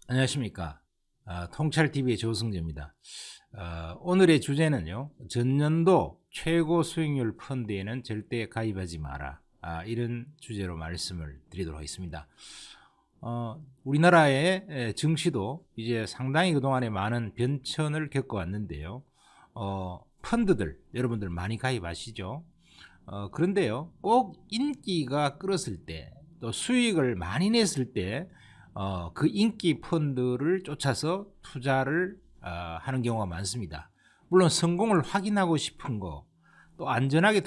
안녕하십니까. 통찰TV의 조승재입니다. 오늘의 주제는요, 전년도 최고 수익률 펀드에는 절대 가입하지 마라, 이런 주제로 말씀을 드리도록 하겠습니다. 우리나라의 증시도 이제 상당히 그동안에 많은 변천을 겪어왔는데요. 펀드들 여러분들 많이 가입하시죠? 그런데요, 꼭 인기가 끌었을 때, 또 수익을 많이 냈을 때 그 인기 펀드를 쫓아서 투자를 하는 경우가 많습니다. 물론 성공을 확인하고 싶은 거, 또 안전하게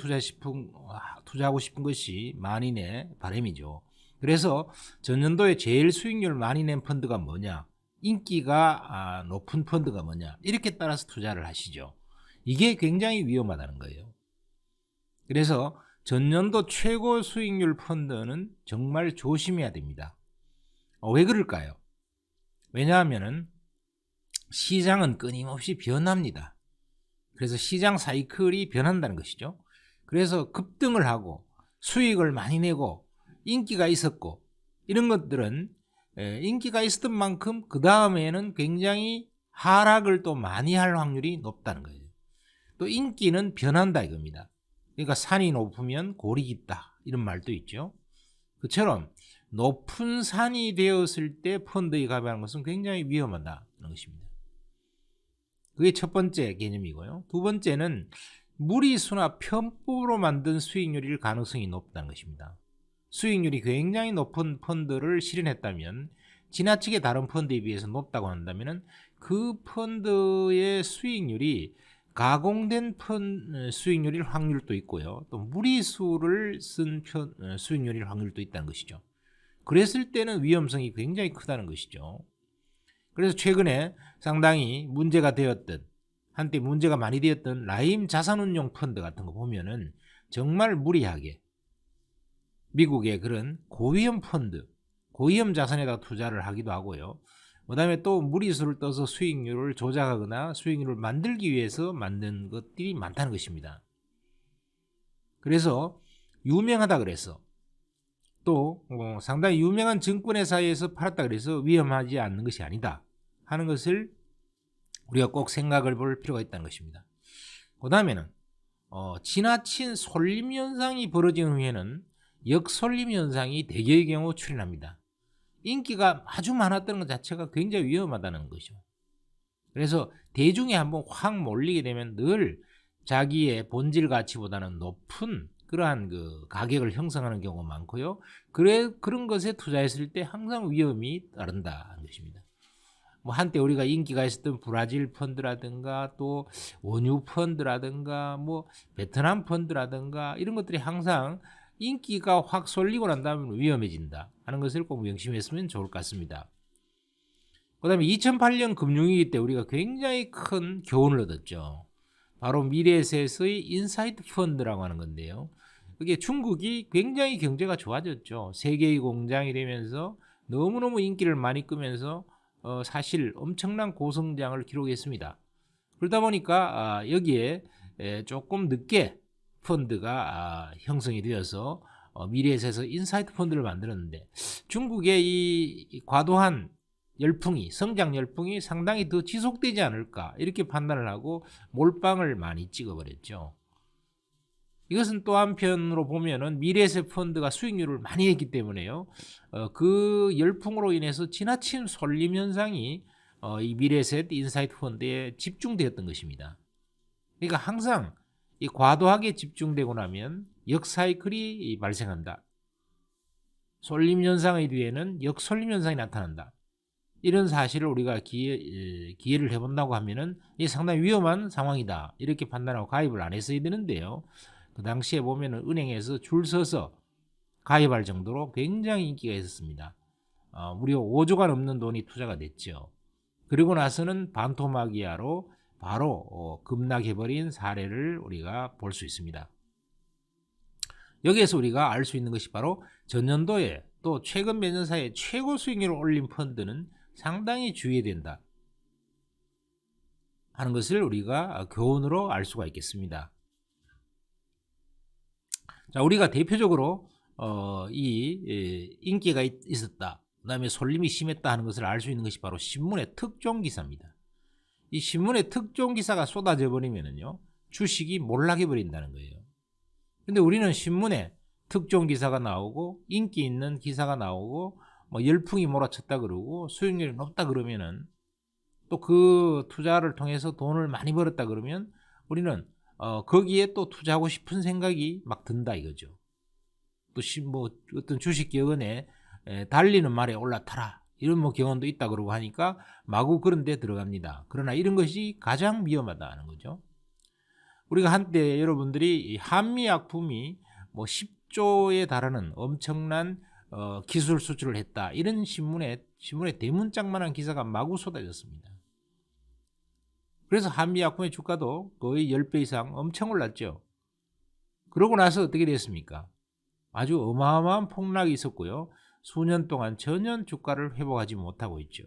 투자하고 싶은 것이 만인의 바람이죠. 그래서 전년도에 제일 수익률 많이 낸 펀드가 뭐냐, 인기가 높은 펀드가 뭐냐, 이렇게 따라서 투자를 하시죠. 이게 굉장히 위험하다는 거예요. 그래서 전년도 최고 수익률 펀드는 정말 조심해야 됩니다. 왜 그럴까요? 왜냐하면 시장은 끊임없이 변합니다. 그래서 시장 사이클이 변한다는 것이죠. 그래서 급등을 하고 수익을 많이 내고 인기가 있었고, 이런 것들은 인기가 있었던 만큼 그 다음에는 굉장히 하락을 또 많이 할 확률이 높다는 거예요. 또 인기는 변한다 이겁니다. 그러니까 산이 높으면 골이 깊다, 이런 말도 있죠. 그처럼 높은 산이 되었을 때 펀드에 가입하는 것은 굉장히 위험하다는 것입니다. 그게 첫 번째 개념이고요. 두 번째는 무리수나 편법으로 만든 수익률일 가능성이 높다는 것입니다. 수익률이 굉장히 높은 펀드를 실현했다면, 지나치게 다른 펀드에 비해서 높다고 한다면 그 펀드의 수익률이 가공된 수익률일 확률도 있고요, 또 무리수를 쓴 수익률일 확률도 있다는 것이죠. 그랬을 때는 위험성이 굉장히 크다는 것이죠. 그래서 최근에 상당히 문제가 되었던, 한때 문제가 많이 되었던 라임 자산운용 펀드 같은 거 보면은 정말 무리하게 미국의 그런 고위험 펀드, 고위험 자산에다 투자를 하기도 하고요. 그 다음에 또 무리수를 떠서 수익률을 조작하거나 수익률을 만들기 위해서 만든 것들이 많다는 것입니다. 그래서 유명하다 그래서, 또 상당히 유명한 증권회사에서 팔았다 그래서 위험하지 않는 것이 아니다 하는 것을 우리가 꼭 생각을 볼 필요가 있다는 것입니다. 그 다음에는 지나친 솔림 현상이 벌어진 후에는 역솔림 현상이 대개의 경우 출현합니다. 인기가 아주 많았던 것 자체가 굉장히 위험하다는 것이죠. 그래서 대중이 한번 확 몰리게 되면 늘 자기의 본질 가치보다는 높은 그러한 그 가격을 형성하는 경우가 많고요. 그런 것에 투자했을 때 항상 위험이 따른다는 것입니다. 뭐 한때 우리가 인기가 있었던 브라질 펀드라든가, 또 원유 펀드라든가, 뭐 베트남 펀드라든가, 이런 것들이 항상 인기가 확 쏠리고 난 다음에 위험해진다 하는 것을 꼭 명심했으면 좋을 것 같습니다. 그 다음에 2008년 금융위기 때 우리가 굉장히 큰 교훈을 얻었죠. 바로 미래에셋의 인사이트 펀드라고 하는 건데요. 그게 중국이 굉장히 경제가 좋아졌죠. 세계의 공장이 되면서 너무너무 인기를 많이 끄면서 사실 엄청난 고성장을 기록했습니다. 그러다 보니까 여기에 조금 늦게 펀드가 형성이 되어서 미래에셋에서 인사이트 펀드를 만들었는데, 중국의 이 과도한 열풍이, 성장 열풍이 상당히 더 지속되지 않을까, 이렇게 판단을 하고 몰빵을 많이 찍어버렸죠. 이것은 또 한편으로 보면은 미래에셋 펀드가 수익률을 많이 했기 때문에요, 그 열풍으로 인해서 지나친 솔림 현상이 이 미래에셋 인사이트 펀드에 집중되었던 것입니다. 그러니까 항상 이 과도하게 집중되고 나면 역사이클이 발생한다. 솔림 현상의 뒤에는 역솔림 현상이 나타난다. 이런 사실을 우리가 기회를 해본다고 하면은 이게 상당히 위험한 상황이다, 이렇게 판단하고 가입을 안 했어야 되는데요. 그 당시에 보면은 은행에서 줄 서서 가입할 정도로 굉장히 인기가 있었습니다. 무려 5조가 넘는 돈이 투자가 됐죠. 그리고 나서는 반토막이야로 바로 급락해버린 사례를 우리가 볼 수 있습니다. 여기에서 우리가 알 수 있는 것이 바로 전년도에 또 최근 몇 년 사이에 최고 수익률을 올린 펀드는 상당히 주의해야 된다 하는 것을 우리가 교훈으로 알 수가 있겠습니다. 자, 우리가 대표적으로 인기가 있었다, 그 다음에 솔림이 심했다 하는 것을 알 수 있는 것이 바로 신문의 특종 기사입니다. 이 신문의 특종 기사가 쏟아져 버리면은요, 주식이 몰락해 버린다는 거예요. 근데 우리는 신문에 특종 기사가 나오고 인기 있는 기사가 나오고 뭐 열풍이 몰아쳤다 그러고 수익률이 높다 그러면은, 또 그 투자를 통해서 돈을 많이 벌었다 그러면 우리는 거기에 또 투자하고 싶은 생각이 막 든다 이거죠. 또 뭐 어떤 주식 기업에 달리는 말에 올라타라 이런 뭐 경험도 있다 그러고 하니까 마구 그런 데 들어갑니다. 그러나 이런 것이 가장 위험하다는 거죠. 우리가 한때 여러분들이 한미약품이 뭐 10조에 달하는 엄청난 기술 수출을 했다, 이런 신문에 대문짝만한 기사가 마구 쏟아졌습니다. 그래서 한미약품의 주가도 거의 10배 이상 엄청 올랐죠. 그러고 나서 어떻게 됐습니까? 아주 어마어마한 폭락이 있었고요. 수년 동안 전혀 주가를 회복하지 못하고 있죠.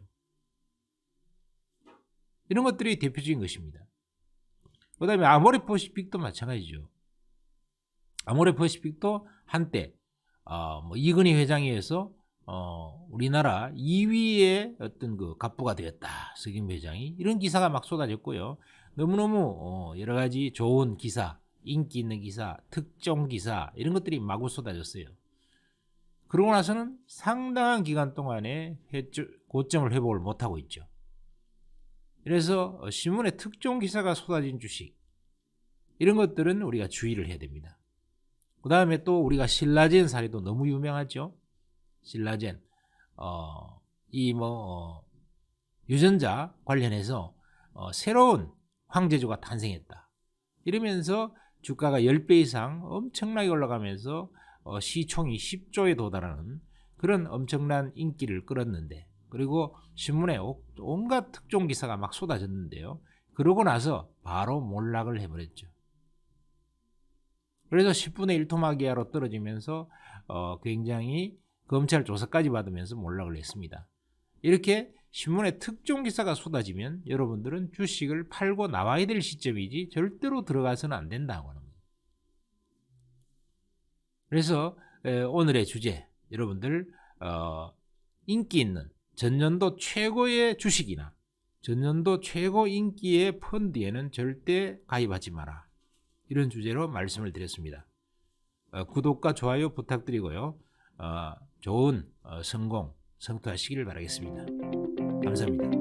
이런 것들이 대표적인 것입니다. 그 다음에 아모레퍼시픽도 마찬가지죠. 아모레퍼시픽도 한때 뭐 이건희 회장에 의해서 우리나라 2위의 어떤 그 갑부가 되었다, 석임 회장이, 이런 기사가 막 쏟아졌고요. 너무너무 여러 가지 좋은 기사, 인기 있는 기사, 특정 기사, 이런 것들이 마구 쏟아졌어요. 그러고 나서는 상당한 기간 동안에 고점을 회복을 못하고 있죠. 그래서 신문에 특정 기사가 쏟아진 주식, 이런 것들은 우리가 주의를 해야 됩니다. 그 다음에 또 우리가 신라젠 사례도 너무 유명하죠. 신라젠, 유전자 관련해서 새로운 황제조가 탄생했다, 이러면서 주가가 10배 이상 엄청나게 올라가면서 시총이 10조에 도달하는 그런 엄청난 인기를 끌었는데, 그리고 신문에 온갖 특종 기사가 막 쏟아졌는데요, 그러고 나서 바로 몰락을 해버렸죠. 그래서 10분의 1 토막이하로 떨어지면서 굉장히 검찰 조사까지 받으면서 몰락을 했습니다. 이렇게 신문에 특종 기사가 쏟아지면 여러분들은 주식을 팔고 나와야 될 시점이지 절대로 들어가서는 안 된다고 하는 거예요. 그래서 오늘의 주제, 여러분들 인기 있는 전년도 최고의 주식이나 전년도 최고 인기의 펀드에는 절대 가입하지 마라, 이런 주제로 말씀을 드렸습니다. 구독과 좋아요 부탁드리고요. 좋은 성투하시기를 바라겠습니다. 감사합니다.